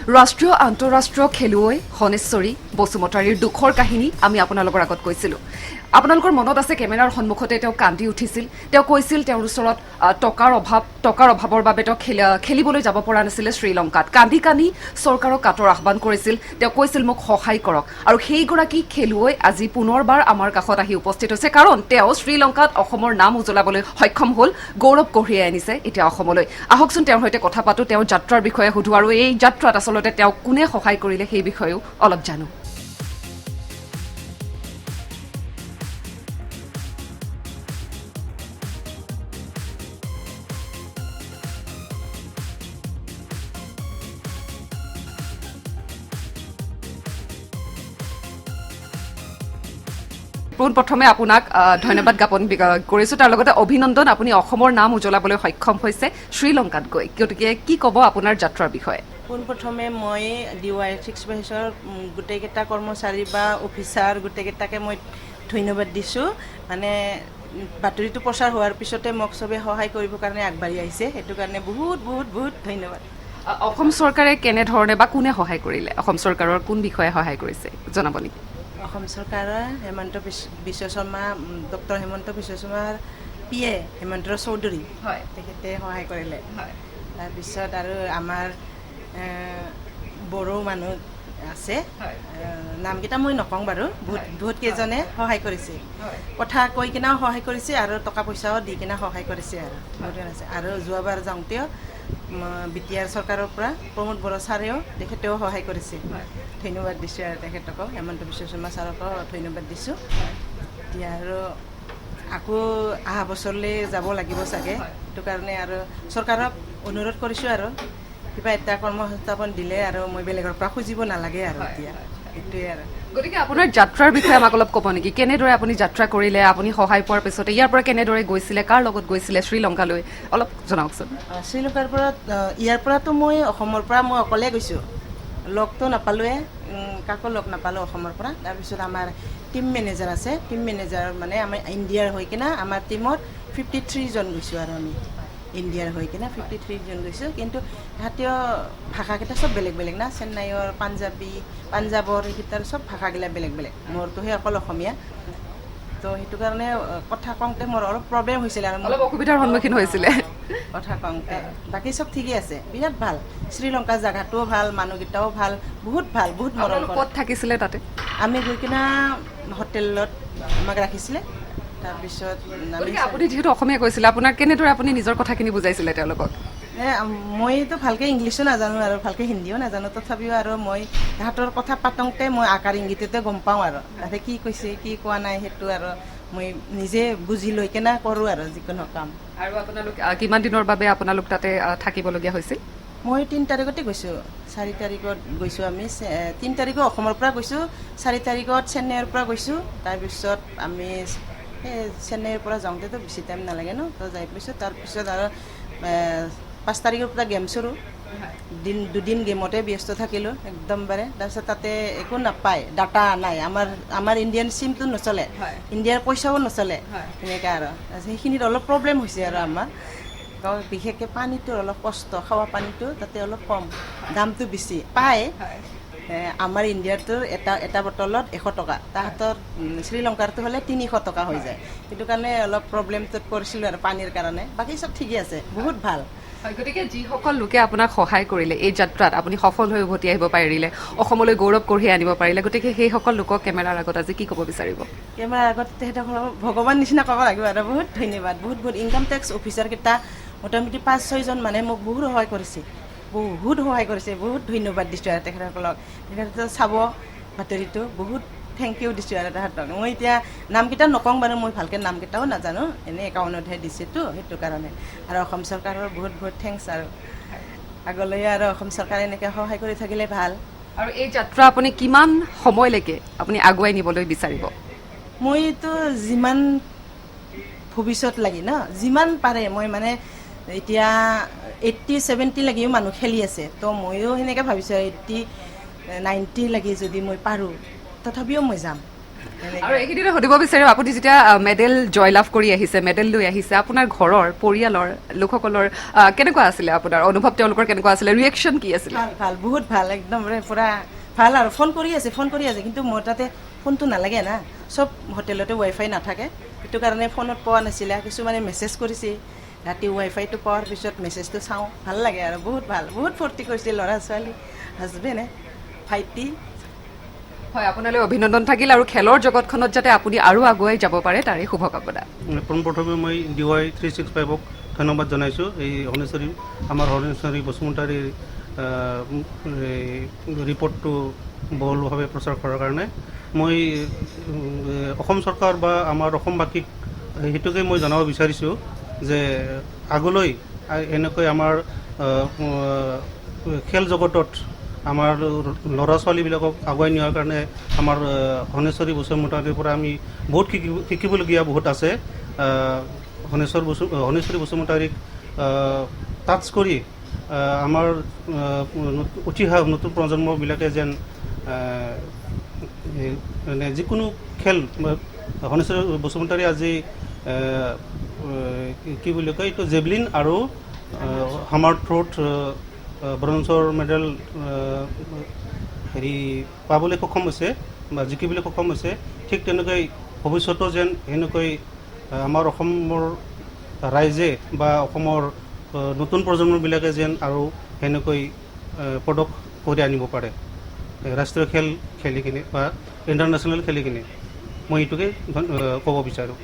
ৰাষ্ট্ৰীয় আন্তঃৰাষ্ট্ৰীয় খেলুৱৈ হনেশ্বৰী বসুমতাৰীৰ দুখৰ কাহিনী আমি আপোনালোকৰ আগত কৈছিলোঁ। আপোনালোকৰ মনত আছে কেমেৰাৰ সন্মুখতে তেওঁ কান্দি উঠিছিল। তেওঁ কৈছিল তেওঁৰ ওচৰত টকাৰ অভাৱৰ বাবে তেওঁ খেলিবলৈ যাব পৰা নাছিলে শ্ৰীলংকাত। কান্দি কান্দি চৰকাৰক কাটৰ আহ্বান কৰিছিল। তেওঁ কৈছিল মোক সহায় কৰক। আৰু সেইগৰাকী খেলুৱৈ আজি পুনৰবাৰ আমাৰ কাষত আহি উপস্থিত হৈছে, কাৰণ তেওঁ শ্ৰীলংকাত অসমৰ নাম উজ্বলাবলৈ সক্ষম হ'ল, গৌৰৱ কঢ়িয়াই আনিছে এতিয়া অসমলৈ। আহকচোন তেওঁৰ সৈতে কথা পাতো, তেওঁৰ যাত্ৰাৰ বিষয়ে সুধো আৰু এই যাত্ৰাত আচলতে তেওঁ কোনে সহায় কৰিলে সেই বিষয়েও অলপ জানো। পোনপ্ৰথমে আপোনাক ধন্যবাদ জ্ঞাপন কৰিছোঁ, তাৰ লগতে অভিনন্দন। আপুনি অসমৰ নাম উজ্বলাবলৈ সক্ষম হৈছে শ্ৰীলংকাত গৈ। গতিকে কি ক'ব আপোনাৰ যাত্ৰাৰ বিষয়ে? পোনপ্ৰথমে মই DY6 বেচৰ গোটেইকেইটা কৰ্মচাৰী বা অফিচাৰ গোটেইকেইটাকে মই ধন্যবাদ দিছোঁ। মানে বাতৰিটো প্ৰচাৰ হোৱাৰ পিছতে মোক চবে সহায় কৰিবৰ কাৰণে আগবাঢ়ি আহিছে, সেইটো কাৰণে বহুত বহুত বহুত ধন্যবাদ। অসম চৰকাৰে কেনেধৰণে বা কোনে সহায় কৰিলে? অসম চৰকাৰৰ কোন বিষয়ে সহায় কৰিছে জনাব নেকি? অসম চৰকাৰে বিশ্ব শৰ্মা, ডক্টৰ হেমন্ত বিশ্ব শৰ্মাৰ PA হেমন্ত চৌধুৰী, তেখেতে সহায় কৰিলে। তাৰপিছত আৰু আমাৰ বড়ো মানুহ আছে, নামকেইটা মই নকওঁ বাৰু, বহুত কেইজনে সহায় কৰিছে। কথা কৈ কিনেও সহায় কৰিছে আৰু টকা পইচাও দি কিনে সহায় কৰিছে আৰু বহুত আছে। আৰু যোৱাবাৰ যাওঁতেও BTR চৰকাৰৰ পৰা প্ৰমোদ বড়ো ছাৰেও তেখেতেও সহায় কৰিছে। ধন্যবাদ দিছোঁ আৰু তেখেতকো, হেমন্ত বিশ্ব শৰ্মা ছাৰকো ধন্যবাদ দিছোঁ। এতিয়া আৰু আকৌ অহা বছৰলৈ যাব লাগিব চাগে, সেইটো কাৰণে আৰু চৰকাৰক অনুৰোধ কৰিছোঁ আৰু কিবা এটা কৰ্মসংস্থাপন দিলে আৰু মই বেলেগৰ পৰা খুজিব নালাগে আৰু এতিয়া সেইটোৱে আৰু। গতিকে আপোনাৰ যাত্ৰাৰ বিষয়ে আমাক অলপ ক'ব নেকি? কেনেদৰে আপুনি যাত্ৰা কৰিলে? আপুনি সহায় পোৱাৰ পিছতে ইয়াৰ পৰা কেনেদৰে গৈছিলে? কাৰ লগত গৈছিলে শ্ৰীলংকালৈ? অলপ জনাওকচোন। শ্ৰীলংকাৰ পৰা ইয়াৰ পৰাতো মই অসমৰ পৰা মই অকলে গৈছোঁ, লগতো নাপালোৱে, কাকো লগ নাপালোঁ অসমৰ পৰা। তাৰপিছত আমাৰ টিম মেনেজাৰ আছে, টিম মেনেজাৰ মানে আমাৰ ইণ্ডিয়াৰ হৈ কিনে আমাৰ টিমত 53 জন গৈছোঁ আৰু আমি ইণ্ডিয়াৰ হৈ কিনে 53 জন গৈছোঁ। কিন্তু তাহাঁতেও ভাষাকেইটা চব বেলেগ বেলেগ না, চেন্নাইৰ পাঞ্জাৱৰ এইকেইটাৰ চব ভাষাগিলা বেলেগ বেলেগ। মোৰটোহে অকল অসমীয়া, তো সেইটো কাৰণে কথা কওঁতে মোৰ অলপ প্ৰব্লেম হৈছিলে আৰু অলপ অসুবিধাৰ সন্মুখীন হৈছিলে কথা কওঁতে। বাকী চব ঠিকেই আছে, বিৰাট ভাল। শ্ৰীলংকাৰ জেগাটোও ভাল, মানুহকেইটাও ভাল, বহুত ভাল, বহুত মৰম কৰে। ক'ত থাকিছিলে তাতে? আমি গৈ কিনে হোটেলত আমাক ৰাখিছিলে। তাৰপিছত আপুনি যিহেতু অসমীয়া কৈছিলে, আপোনাৰ কেনেদৰে আপুনি নিজৰ কথাখিনি বুজাইছিলে তেওঁলোকক? মইতো ভালকৈ ইংলিছো নাজানো আৰু ভালকৈ হিন্দীও নাজানো, তথাপিও আৰু মই তাহাঁতৰ কথা পাতোঁতে মই আকাৰ ইংগিততে গম পাওঁ আৰু তাতে কি কৈছে কি কোৱা নাই সেইটো আৰু মই নিজে বুজি লৈ কিনে কৰোঁ আৰু যিকোনো কাম। আৰু আপোনালোক কিমান দিনৰ বাবে আপোনালোক তাতে থাকিবলগীয়া হৈছিল? মই 3 তাৰিখতে গৈছোঁ, 4 তাৰিখত গৈছোঁ আমি। 3 তাৰিখত অসমৰ পৰা গৈছোঁ, 4 তাৰিখত চেন্নাইৰ পৰা গৈছোঁ। তাৰপিছত আমি চেন্নাইৰ পৰা যাওঁতেতো বেছি টাইম নালাগে ন, তো যাই পাইছোঁ। তাৰপিছত আৰু 5 তাৰিখৰ পৰা গেম চলোঁ, দুদিন গেমতে ব্যস্ত থাকিলোঁ একদমবাৰে। তাৰপিছত তাতে একো নাপায়, ডাটা নাই, আমাৰ ইণ্ডিয়ান চিমটো নচলে, ইণ্ডিয়াৰ পইচাও নচলে, সেনেকৈ আৰু সেইখিনিত অলপ প্ৰব্লেম হৈছে আৰু আমাৰ। বিশেষকৈ পানীটোৰ অলপ কষ্ট, খোৱা পানীটো তাতে অলপ কম, দামটো বেছি পায়। আমাৰ ইণ্ডিয়াৰটোৰ এটা বটলত 100 টকা, তাহাঁতৰ শ্ৰীলংকাৰটো হ'লে 300 টকা হৈ যায়। সেইটো কাৰণে অলপ প্ৰব্লেমটোত পৰিছিলোঁ আৰু পানীৰ কাৰণে। বাকী চব ঠিকেই আছে, বহুত ভাল। গতিকে যিসকল লোকে আপোনাক সহায় কৰিলে এই যাত্ৰাত আপুনি সফল হৈ উভতি আহিব পাৰিলে, অসমলৈ গৌৰৱ কঢ়িয়াই আনিব পাৰিলে, গতিকে সেইসকল লোকক কেমেৰাৰ আগত আজি কি ক'ব বিচাৰিব? কেমেৰাৰ আগত তেখেতসকলক ভগৱান নিচিনা ক'ব লাগিব আৰু বহুত ধন্যবাদ। বহুত বহুত ইনকাম টেক্স অফিচাৰকেইটা মোটামুটি 5-6 জন মানে মোক বহুত সহায় কৰিছে, বহুত সহায় কৰিছে। বহুত ধন্যবাদ দিছোঁ আৰু তেখেতসকলক। তেখেতে চাব বাতৰিটো, বহুত থেংক ইউ দিছোঁ আৰু তাহাঁতক। মই এতিয়া নামকেইটা নকওঁ বাৰু, মই ভালকৈ নামকেইটাও নাজানো, এনেই একাউণ্টতহে দিছেতো, সেইটো কাৰণে। আৰু অসম চৰকাৰৰ বহুত বহুত থেংকছ আৰু আগলৈ আৰু অসম চৰকাৰে এনেকৈ সহায় কৰি থাকিলে ভাল। আৰু এই যাত্ৰা আপুনি কিমান সময়লৈকে আপুনি আগুৱাই নিবলৈ বিচাৰিব? মইতো যিমান ভৱিষ্যত লাগি ন, যিমান পাৰে মই মানে এতিয়া 80-70 লাগিও মানুহ খেলি আছে, তো ময়ো সেনেকৈ ভাবিছোঁ 80-90 লাগি যদি মই পাৰোঁ তথাপিও মই যাম। আৰু এইখিনিতে সুধিব বিচাৰিম আপুনি যেতিয়া মেডেল জয়লাভ কৰি আহিছে মেডেল লৈ আহিছে আপোনাৰ ঘৰৰ পৰিয়ালৰ লোকসকলৰ কেনেকুৱা আছিলে আপোনাৰ অনুভৱ তেওঁলোকৰ কেনেকুৱা আছিলে ৰিয়েকশ্যন কি আছিলে ভাল ভাল বহুত ভাল একদম পুৰা ভাল আৰু ফোন কৰি আছে কিন্তু মোৰ তাতে ফোনটো নালাগে না চব হোটেলতে ৱাইফাই নাথাকে সেইটো কাৰণে ফোনত পোৱা নাছিলে কিছুমানে মেছেজ কৰিছে ৰাতি ৱাইফাইটো পোৱাৰ পিছত মেছেজটো চাওঁ ভাল লাগে আৰু বহুত ফূৰ্তি কৰিছে ল'ৰা ছোৱালী হাজবেণ্ডে ভাইটি হয় আপোনালৈ অভিনন্দন থাকিল আৰু খেলৰ জগতখনত যাতে আপুনি আৰু আগুৱাই যাব পাৰে তাৰে শুভকামনা পোনপ্ৰথমে মই DY 365ক ধন্যবাদ জনাইছোঁ এই আমাৰ হৰেশ্বৰী বসুমতাৰীৰ ৰিপৰ্টটো বহুলভাৱে প্ৰচাৰ কৰাৰ কাৰণে মই অসম চৰকাৰ বা আমাৰ অসমবাসীক সেইটোকে মই জনাব বিচাৰিছোঁ যে আগলৈ এনেকৈ আমাৰ খেল জগতত আমাৰ ল'ৰা ছোৱালীবিলাকক আগুৱাই নিয়াৰ কাৰণে আমাৰ হনেশ্বৰী বসুমতাৰীৰ পৰা আমি বহুত শিকিবলগীয়া বহুত আছে হনেশ্বৰী বসুমতাৰীক টাচ কৰি আমাৰ উঠি অহা নতুন প্ৰজন্মবিলাকে যেন মানে যিকোনো খেল হনেশ্বৰী বসুমতাৰী আজি কি বুলি কয় এইটো জেভলিন আৰু হামাৰ থ্ৰ'ত ব্ৰঞ্জৰ মেডেল পাবলৈ সক্ষম হৈছে বা জিকিবলৈ সক্ষম হৈছে ঠিক তেনেকৈ ভৱিষ্যতেও যেন এনেকৈ আমাৰ অসমৰ ৰাইজে বা অসমৰ নতুন প্ৰজন্মবিলাকে যেন আৰু সেনেকৈ পদক কৰি আনিব পাৰে ৰাষ্ট্ৰীয় খেল খেলি কিনে বা ইণ্টাৰনেশ্যনেল খেলি কিনে মই এইটোকে ক'ব বিচাৰোঁ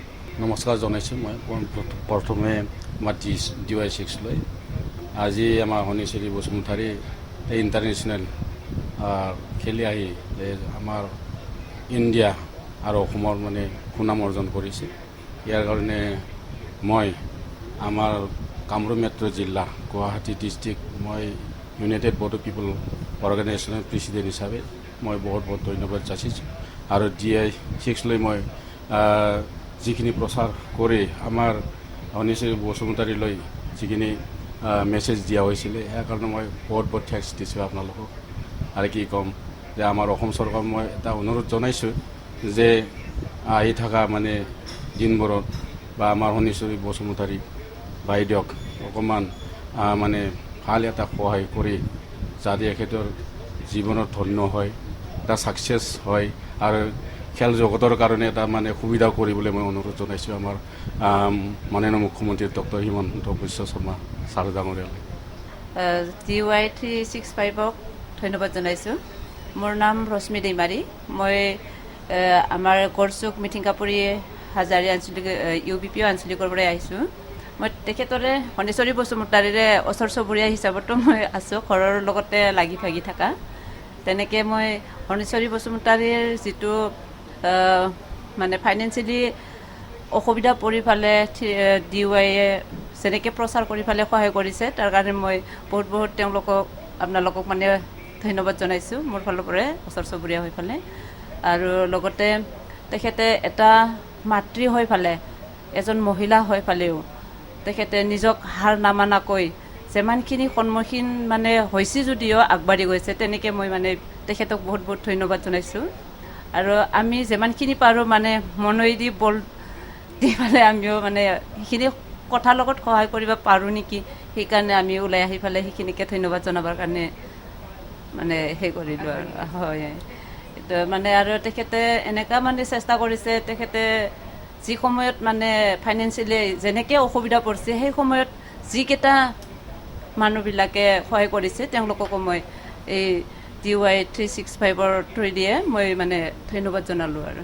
নমস্কাৰ জনাইছোঁ মই প্ৰথমে আমাৰ DY 6 লৈ আজি আমাৰ হনেশ্বৰী বসুমতাৰী ইণ্টাৰনেশ্যনেল খেলি আহি আমাৰ ইণ্ডিয়া আৰু অসমৰ মানে সুনাম অৰ্জন কৰিছে ইয়াৰ কাৰণে মই আমাৰ কামৰূপ মেট্ৰ' জিলা গুৱাহাটী ডিষ্ট্ৰিক্ট মই ইউনাইটেড বড়ো পিপল অৰ্গেনাইজেশ্যনৰ প্ৰেচিডেণ্ট হিচাপে মই বহুত ধন্যবাদ যাচিছোঁ আৰু DY 6 লৈ মই যিখিনি প্ৰচাৰ কৰি আমাৰ হনেশ্বৰী বসুমতাৰীলৈ যিখিনি মেছেজ দিয়া হৈছিলে ইয়াৰ কাৰণে মই বহুত থেংকছ দিছোঁ আপোনালোকক আৰু কি ক'ম যে আমাৰ অসম চৰকাৰক মই এটা অনুৰোধ জনাইছোঁ যে আহি থকা মানে দিনবোৰত বা আমাৰ হনেশ্বৰী বসুমতাৰী বাইদেউক অকণমান মানে ভাল এটা সহায় কৰি যাতে এখেতৰ জীৱনত ধন্য হয় এটা ছাকচেছ হয় আৰু খেল জগতৰ কাৰণে এটা মানে সুবিধা কৰিবলৈ মই অনুৰোধ জনাইছোঁ আমাৰ মাননীয় মুখ্যমন্ত্ৰী doctor Himanta Biswa Sarma sir ডাঙৰীয়ালৈ DY 365ক ধন্যবাদ জনাইছোঁ মোৰ নাম ৰশ্মি দৈমাৰী মই আমাৰ গড়চুক মিঠিংকাপুৰী হাজাৰী আঞ্চলিক UBP আঞ্চলিকৰ পৰাই আহিছোঁ মই তেখেতৰে হনেশ্বৰী বসুমতাৰীৰে ওচৰ চুবুৰীয়া হিচাপতো মই আছোঁ ঘৰৰ লগতে লাগি ভাগি থকা তেনেকৈ মই হনেশ্বৰী বসুমতাৰীৰ যিটো মানে ফাইনেন্সিয়েলি অসুবিধা পৰি ফালে DYয়ে যেনেকৈ প্ৰচাৰ কৰি ফালে সহায় কৰিছে তাৰ কাৰণে মই বহুত আপোনালোকক মানে ধন্যবাদ জনাইছোঁ মোৰ ফালৰ পৰাই ওচৰ চুবুৰীয়া হৈ ফালে আৰু লগতে তেখেতে এটা মাতৃ হৈ ফালে এজন মহিলা হৈ ফালেও তেখেতে নিজক হাৰ নামানাকৈ যিমানখিনি সন্মুখীন মানে হৈছে যদিও আগবাঢ়ি গৈছে তেনেকৈ মই মানে তেখেতক বহুত ধন্যবাদ জনাইছোঁ আৰু আমি যিমানখিনি পাৰোঁ মানে মনেদি বল দি ফালে আমিও মানে সেইখিনি কথাৰ লগত সহায় কৰিব পাৰোঁ নেকি সেইকাৰণে আমি ওলাই আহি ফালে সেইখিনিকে ধন্যবাদ জনাবৰ কাৰণে মানে সেই কৰিলোঁ আৰু হয় এইটো মানে আৰু তেখেতে এনেকুৱা মানে চেষ্টা কৰিছে তেখেতে যি সময়ত মানে ফাইনেন্সিয়েলি যেনেকৈ অসুবিধা পৰিছে সেই সময়ত যিকেইটা মানুহবিলাকে সহায় কৰিছে তেওঁলোককো মই এই DY 365ৰ থ্ৰুদিয়ে মই মানে ধন্যবাদ জনালোঁ আৰু